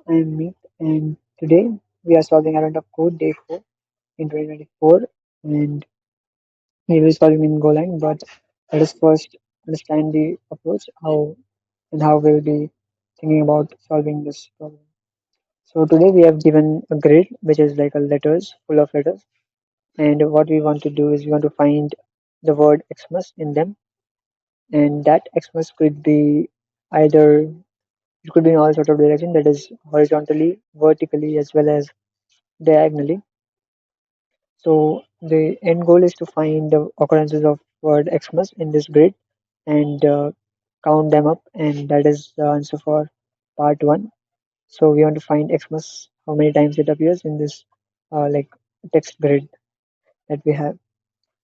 I am Meet, and today we are solving Advent of Code Day 4 in 2024, and we will solve in Golang. But let us first understand the approach, how we will be thinking about solving this problem. So today we have given a grid, which is like a letters, full of letters, and what we want to do is we want to find the word Xmas in them, and that Xmas could be either it could be in all sort of direction, that is horizontally, vertically, as well as diagonally. So the end goal is to find the occurrences of word Xmas in this grid and count them up, and that is the answer for part one. So we want to find Xmas, how many times it appears in this like text grid that we have.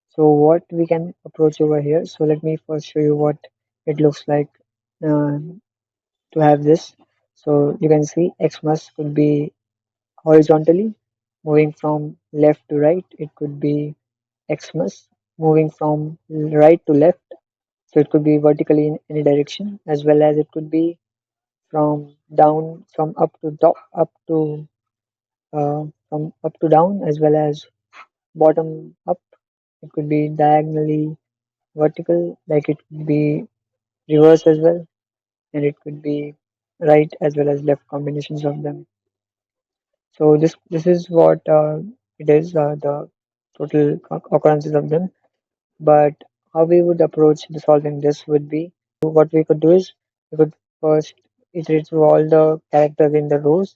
So what we can approach over here. So let me first show you what it looks like uh, to have this. So you can see Xmas could be horizontally moving from left to right. It could be Xmas moving from right to left. So it could be vertically in any direction, as well as it could be from down, from up to top, from up to down, as well as bottom up. It could be diagonally vertical, like it could be reverse as well, and it could be right as well as left combinations of them. So this is what it is, the total occurrences of them. But how we would approach the solving this would be, what we could do is we could first iterate through all the characters in the rows,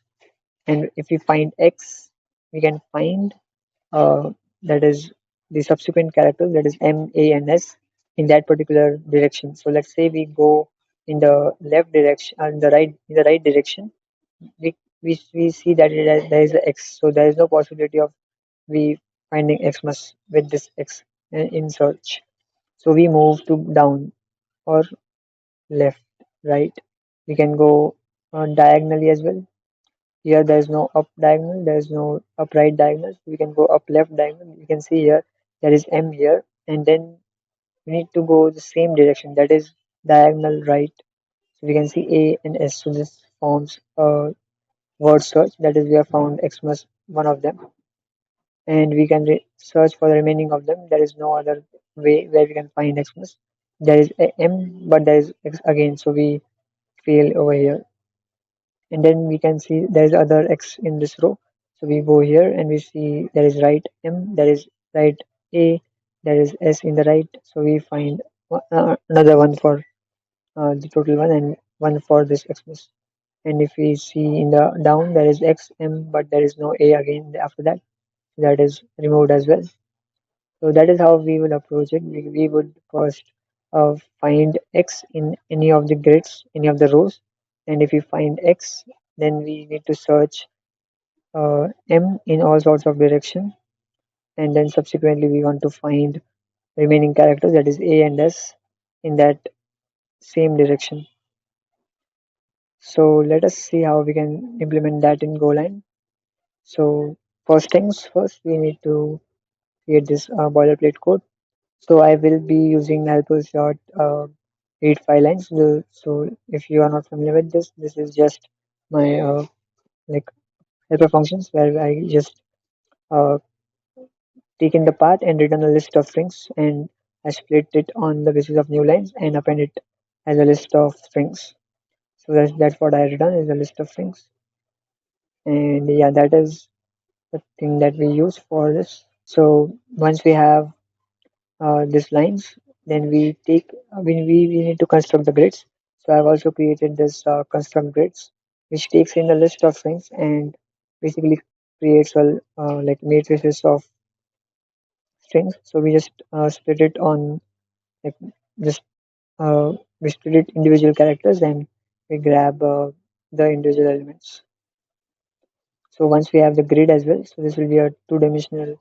and if we find X, we can find that is the subsequent characters, that is M, A, and S, in that particular direction. So let's say we go in the left direction, in the right direction. We see that there is a X, so there is no possibility of we finding Xmas with this X in search. So we move to down or left, right. We can go diagonally as well. Here there is no up diagonal, there is no upright diagonal. We can go up left diagonal. You can see here there is M here, and then we need to go the same direction, that is diagonal right. So we can see A and S. So this forms a word search. That is, we have found Xmas, one of them, and we can search for the remaining of them. There is no other way where we can find Xmas. There is a M, but there is X again, so we fail over here. And then we can see there is other X in this row. So we go here and we see there is right M, there is right A, there is S in the right. So we find another one for the total one, and one for this Xmas. And if we see in the down, there is X M, but there is no A again after that. That is removed as well. So that is how we will approach it. We would first find X in any of the grids, any of the rows, and if we find X, then we need to search M in all sorts of direction, and then subsequently we want to find remaining characters, that is A and S, in that same direction. So let us see how we can implement that in Golang. So first things first, we need to create this boilerplate code. So I will be using helpers dot read file lines. So if you are not familiar with this, this is just my like helper functions where I just uh, taken the path and written a list of strings, and I split it on the basis of new lines and append it as a list of strings. So that's what I written is a list of strings, and yeah, that is the thing that we use for this. So once we have these lines, then we need to construct the grids. So I've also created this construct grids, which takes in a list of strings and basically creates a like matrices of strings. So we just split it on like just we split it individual characters, and we grab the individual elements. So once we have the grid as well, so this will be a two-dimensional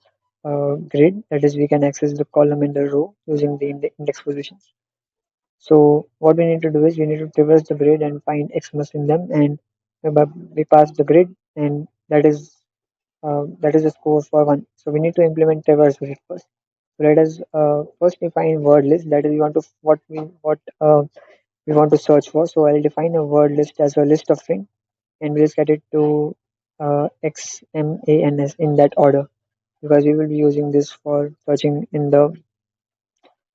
grid. That is, we can access the column and the row using the index positions. So what we need to do is we need to traverse the grid and find Xmas in them, and we pass the grid, and that is the score for one. So we need to implement traverse with it first. So let us first define word list. That is, we want to what we want to search for. So I'll define a word list as a list of string, and we'll set it to X, M, A, N, S in that order, because we will be using this for searching in the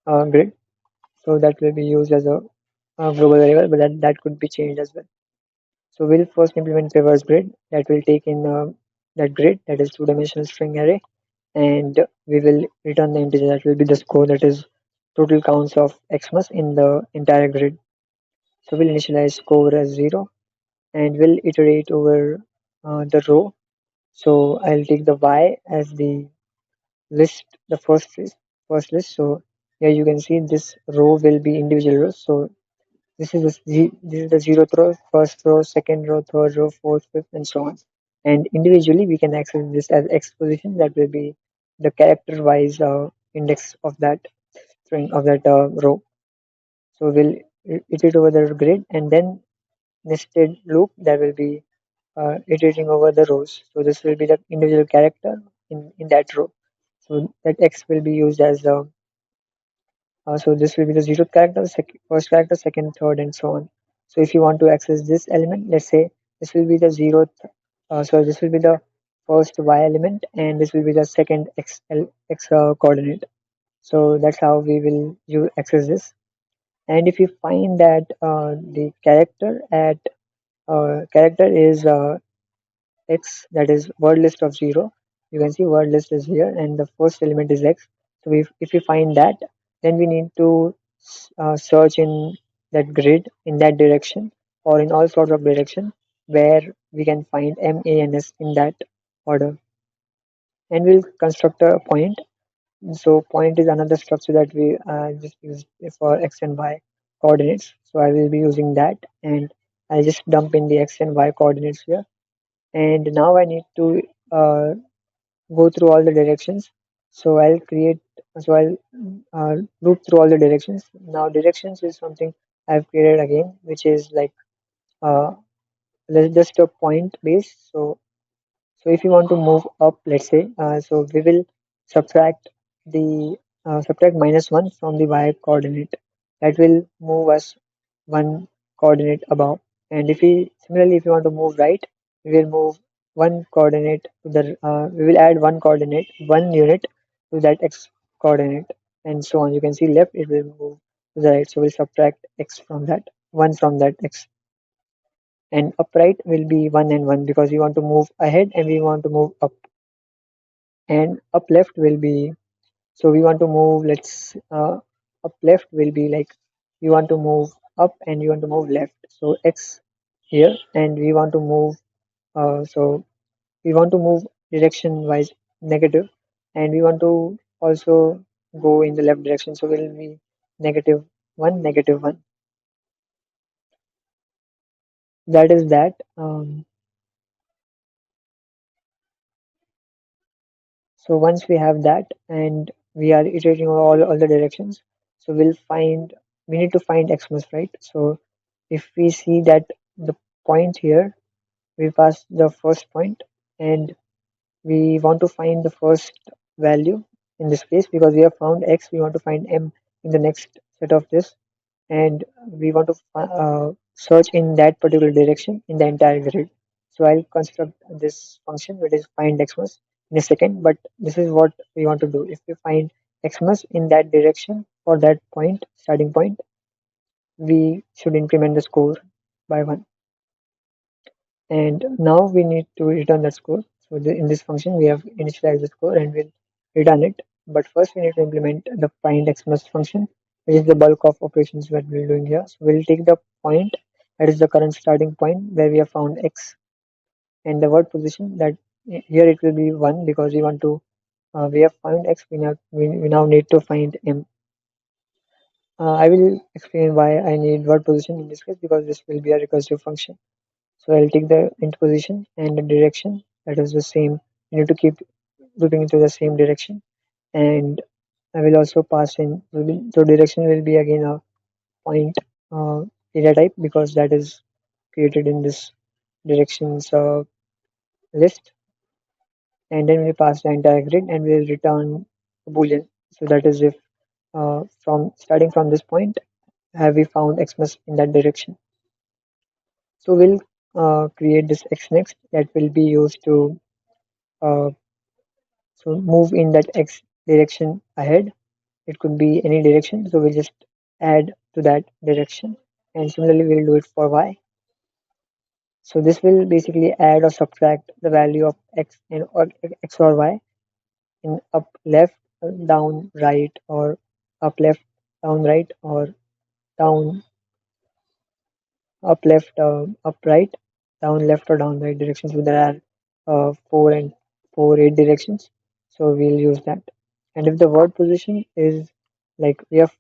grid. So that will be used as a global variable, but that could be changed as well. So we'll first implement reverse grid that will take in that grid, that is two-dimensional string array, and we will return the integer that will be the score, that is total counts of xmas in the entire grid. So we'll initialize score as 0, and we'll iterate over the row. So I'll take the y as the list, the first list. So here you can see this row will be individual rows. So this is the zeroth row, first row, second row, third row, fourth, fifth, and so on. And individually, we can access this as X position. That will be the character-wise index of that string of that row. So we'll iterate over the grid, and then nested loop that will be iterating over the rows. So this will be the individual character in that row. So that X will be used as the so this will be the zeroth character, first character, second, third, and so on. So if you want to access this element, let's say this will be the zeroth, so this will be the first y element, and this will be the second x coordinate. So that's how we will access this. And if you find that the character is x, that is word list of 0, you can see word list is here and the first element is x. So if we find that, then we need to search in that grid in that direction, or in all sorts of direction where we can find m, a, and s in that order, and we'll construct a point. So point is another structure that we just use for x and y coordinates. So I will be using that, and I'll just dump in the x and y coordinates here. And now I need to go through all the directions. So I'll loop through all the directions. Now directions is something I've created again, which is like uh, just a point base. So if you want to move up, let's say, so we will subtract the subtract -1 from the y coordinate. That will move us one coordinate above. And if you want to move right, we will move one coordinate to the we will add one coordinate, one unit to that x coordinate, and so on. You can see left, it will move to the right. So we'll subtract x from that, one from that x, and upright will be 1 and 1 because we want to move ahead and we want to move up. And up left will be, so we want to move, let's up left will be like we want to move up and you want to move left, so x here, and we want to move so we want to move direction wise negative, and we want to also go in the left direction, so will be -1, -1. That is that. So once we have that and we are iterating over all the directions, so we need to find xmas, right? So if we see that the point here, we pass the first point and we want to find the first value in this case, because we have found x, we want to find m in the next set of this, and we want to search in that particular direction in the entire grid. So I'll construct this function which is find xmas in a second, but this is what we want to do. If we find xmas in that direction for that point, starting point, we should increment the score by 1. And now we need to return that score. So in this function, we have initialized the score and we'll return it. But first, we need to implement the find xmas function, which is the bulk of operations that we're doing here. So we'll take the point, that is the current starting point where we have found x, and the word position, that here it will be 1 because we want to we have found x. We now need to find m. I will explain why I need word position in this case, because this will be a recursive function. So I'll take the int position and the direction, that is the same. You need to keep looping into the same direction, and I will also pass in. So direction will be again a point data type because that is created in this directions list, and then we pass the entire grid and we'll return a boolean. So that is if from starting from this point have we found xmas in that direction. So we'll create this x next that will be used to uh, move in that x direction ahead. It could be any direction, so we'll just add to that direction, and similarly we'll do it for y. So this will basically add or subtract the value of x and or x or y in up left, down right, or up left, down right, or down up left, up right, down left or down right directions. So there are 4 and 8 directions. So we'll use that. And if the word position is like we have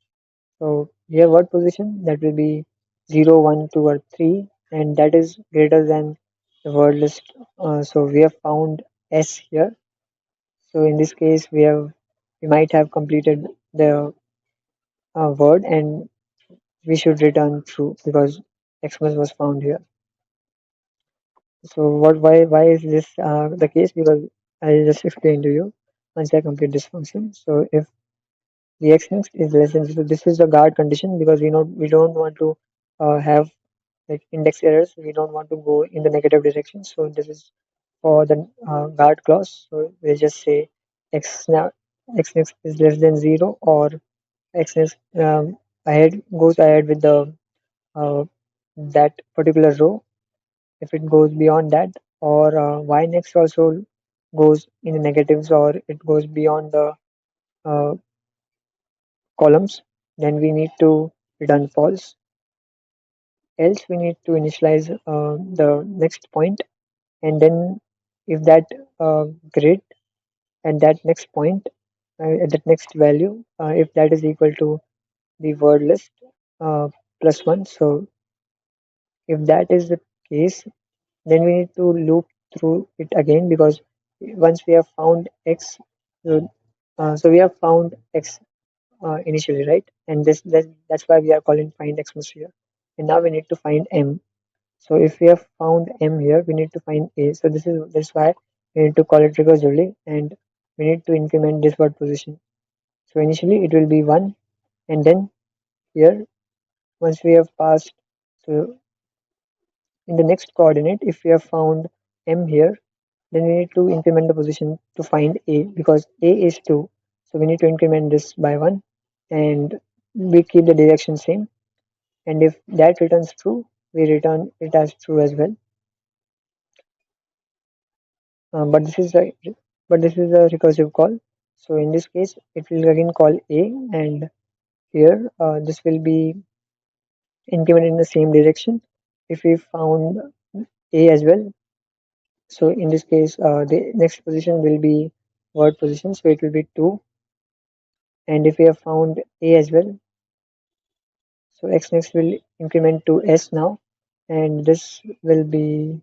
word position that will be 0, 1, 2, or 3, and that is greater than the word list. So we have found S here. So in this case, we might have completed the word, and we should return true because Xmas was found here. So why is this the case? Because I'll just explain to you once I complete this function. So if the x next is less than 0, this is the guard condition because we don't want to have like index errors. We don't want to go in the negative direction. So this is for the guard clause. So we just say x now x next is less than 0, or x next ahead goes ahead with the that particular row. If it goes beyond that, or y next also goes in the negatives, or it goes beyond the uh, columns, then we need to return false. Else we need to initialize the next point, and then if that grid at that next point, at that next value, if that is equal to the word list uh, plus 1. So if that is the case, then we need to loop through it again, because once we have found x, so, so we have found x initially, right? And that's why we are calling find xmas here. And now we need to find m. So if we have found m here, we need to find a. So that's why we need to call it recursively, and we need to increment this word position. So initially it will be 1, and then here once we have passed, so in the next coordinate, if we have found m here, then we need to increment the position to find a, because a is 2. So we need to increment this by 1, and we keep the direction same. And if that returns true, we return it as true as well. But this is a recursive call. So in this case, it will again call a, and here this will be incremented in the same direction. If we found a as well, so in this case, the next position will be word position, so it will be 2. And if we have found a as well, so x next will increment to s now, and this will be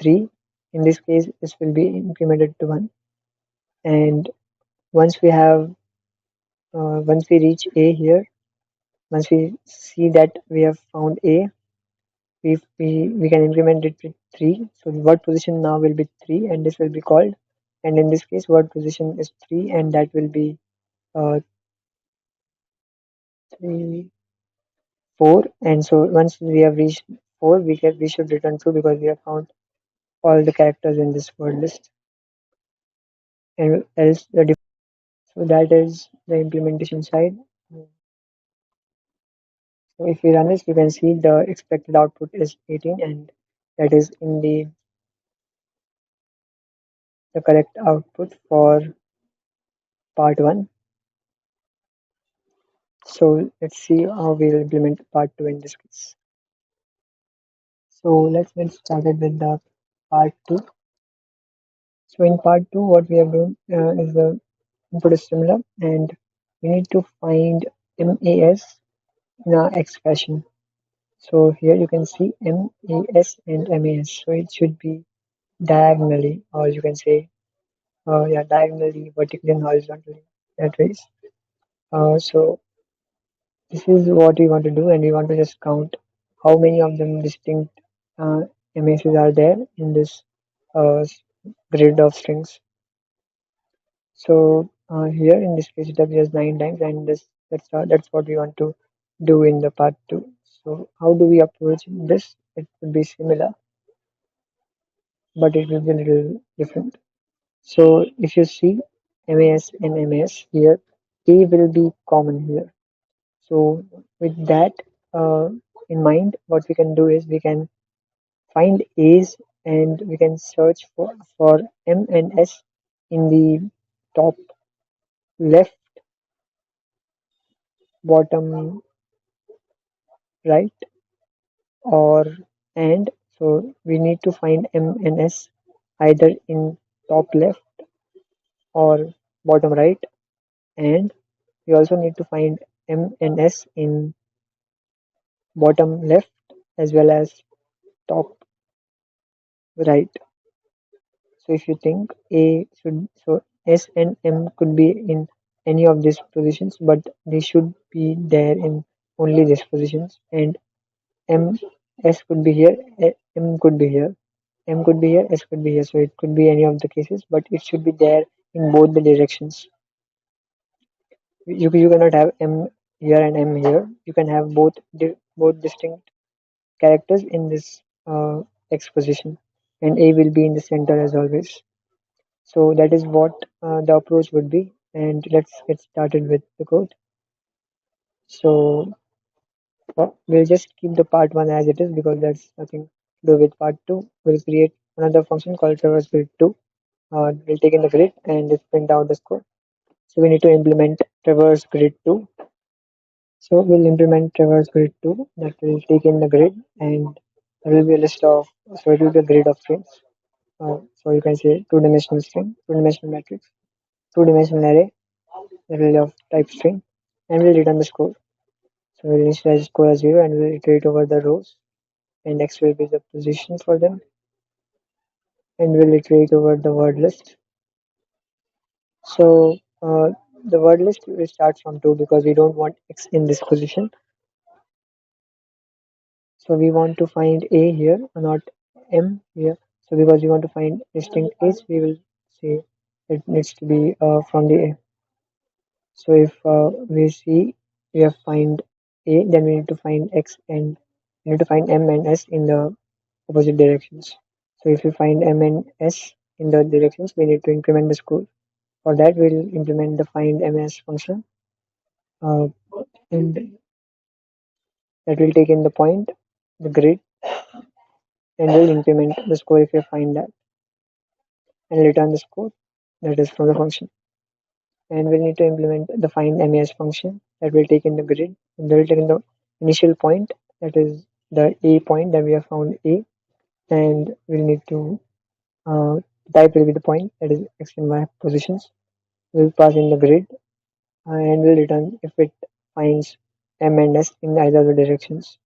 3. In this case, this will be incremented to 1. And once we have once we reach a here, once we see that we have found a, we can increment it with 3. So the word position now will be 3, and this will be called. And in this case, word position is 3, and that will be 3, 4. And so once we have reached 4, we should return true because we have found all the characters in this word list. And else so that is the implementation side. So if we run this, you can see the expected output is 18, and that is in the correct output for part 1. So let's see how we'll implement part 2 in this case. So let's get started with the part 2. So in part 2, what we have done is the input is similar, and we need to find MAS in our X fashion. So here you can see MAS and MAS. So it should be diagonally, or you can say diagonally, vertically, and horizontally, that ways. So this is what we want to do, and we want to just count how many of them distinct MACs are there in this uh, grid of strings. So here in this case it appears 9 times, and that's what we want to do in the part 2. So how do we approach this? it would be similar, but it will be a little different. So if you see MAS and MAS here, A will be common here. So with that uh, in mind, what we can do is we can find A's and we can search for M and S in the top left, bottom right, or and. So we need to find M and S either in top left or bottom right, and we also need to find M and S in bottom left as well as top right. So if you think A should, so S and M could be in any of these positions, but they should be there in only these positions. And M, S could be here, M could be here, M could be here, S could be here. So it could be any of the cases, but it should be there in both the directions. You cannot have M here and M here. You can have both distinct characters in this X position, and A will be in the center as always. So that is what the approach would be. And let's get started with the code. So we'll just keep the part one as it is because that's nothing to do with part two. We'll create another function called traverse grid 2. We'll take in the grid and just print out the score. So we need to implement traverse grid 2. So we'll implement traverse grid 2 that will take in the grid, and there will be a list of, so it will be a grid of strings. So you can say two-dimensional string, two-dimensional matrix, two-dimensional array, the value of type string, and we'll return the score. So we'll initialize the score as 0 and we'll iterate over the rows, and next will be the position for them, and we'll iterate over the word list. So the word list will start from 2 because we don't want X in this position. So we want to find A here, not M here. So because we want to find distinct A's, we will say it needs to be from the A. So if we see we have find A, then we need to find X and we need to find M and S in the opposite directions. So if we find M and S in the directions, we need to increment the score. For that, we'll implement the find MS function, uh, and that will take in the point, the grid, and will increment the score if we find that, and return the score that is from the function. And we'll need to implement the find MES function that will take in the grid, and that will take in the initial point, that is the A point that we have found A, and we'll need to type will be the point, that is X and Y positions. We'll pass in the grid and we'll return if it finds M and S in either of the directions.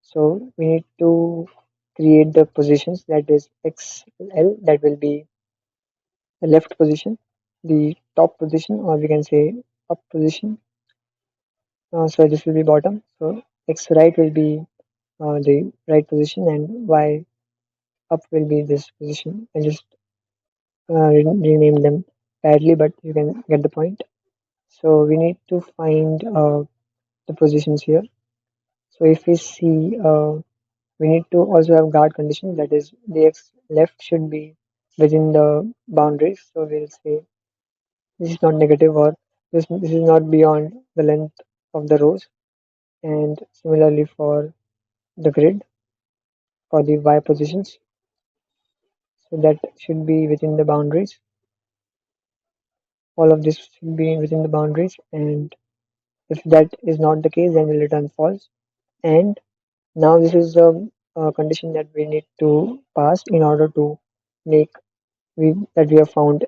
So we need to create the positions, that is XL, that will be the left position, the top position, or we can say up position. So this will be bottom. So X right will be the right position, and Y up will be this position. I just rename them badly, but you can get the point. So we need to find the positions here. So if we see, we need to also have guard condition, that is the X left should be within the boundaries. So we'll say this is not negative, or this is not beyond the length of the rows. And similarly for the grid, for the Y positions, so that should be within the boundaries. All of this should be within the boundaries, and if that is not the case, then we'll return false. And now this is the condition that we need to pass in order to make that we have found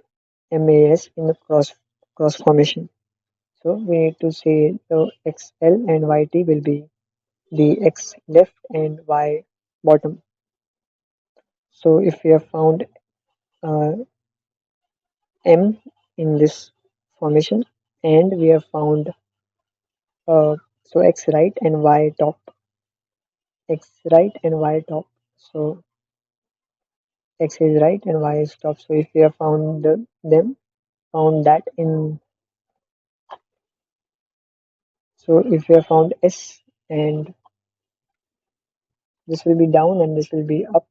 MAS in the cross formation. So we need to say the XL and YT will be the X left and Y bottom. So if we have found uh, M in this formation, and we have found so X right and Y top, X right and Y top. So X is right and Y is top. So if we have found them, found that in, so if we have found S and this will be down and this will be up.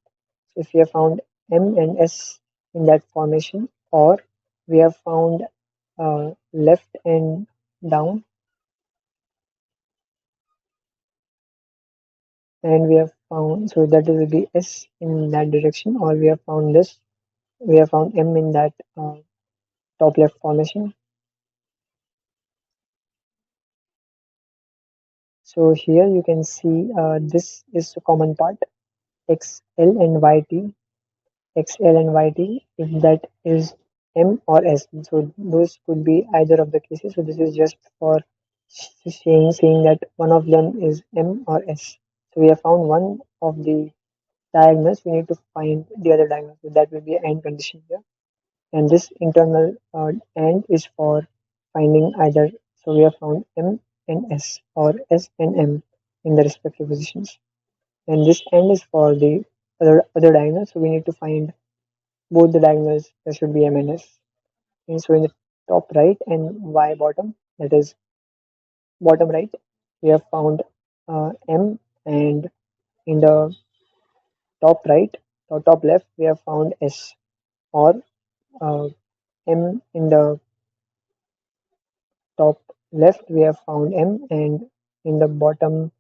So if we have found M and S in that formation, or we have found left and down, and we have found, so that will be S in that direction, or we have found this, we have found M in that top left formation. So here you can see this is a common part, XL and YT, XL and YT, if that is M or S. So those could be either of the cases. So this is just for saying that one of them is M or S. So we have found one of the diagonals. We need to find the other diagonal. So that will be an AND condition here. And this internal AND is for finding either. So we have found M and S or S and M in the respective positions. And this AND is for the other diagonal. So we need to find both the diagonals. There should be M and S. And so in the top right and Y bottom, that is bottom right, we have found M, and in the top right or top left, we have found S, or uh, M in the top left, we have found M, and in the bottom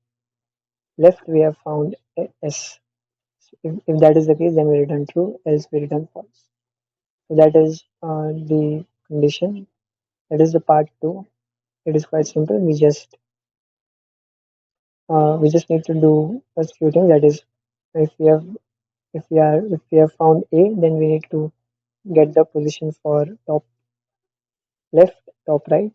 left, we have found S. If that is the case, then we return true, else we return false. So that is the condition. That is the part 2. It is quite simple. We just need to do a few things. That is, if we have if we have found A, then we need to get the position for top left, top right,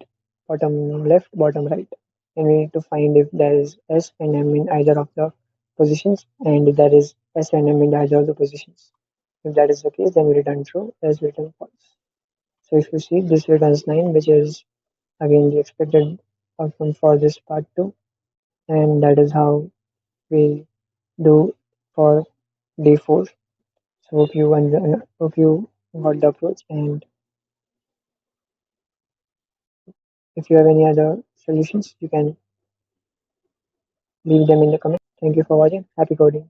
bottom left, bottom right, and we need to find if there is S and M in either of the positions, and if there is S and M in either of the positions. If that is the case, then we return true, else we return false. So if you see, this returns 9, which is again the expected outcome for this part 2, and that is how we do for day 4. So hope you got the approach, and if you have any other solutions, you can leave them in the comments. Thank you for watching. Happy coding.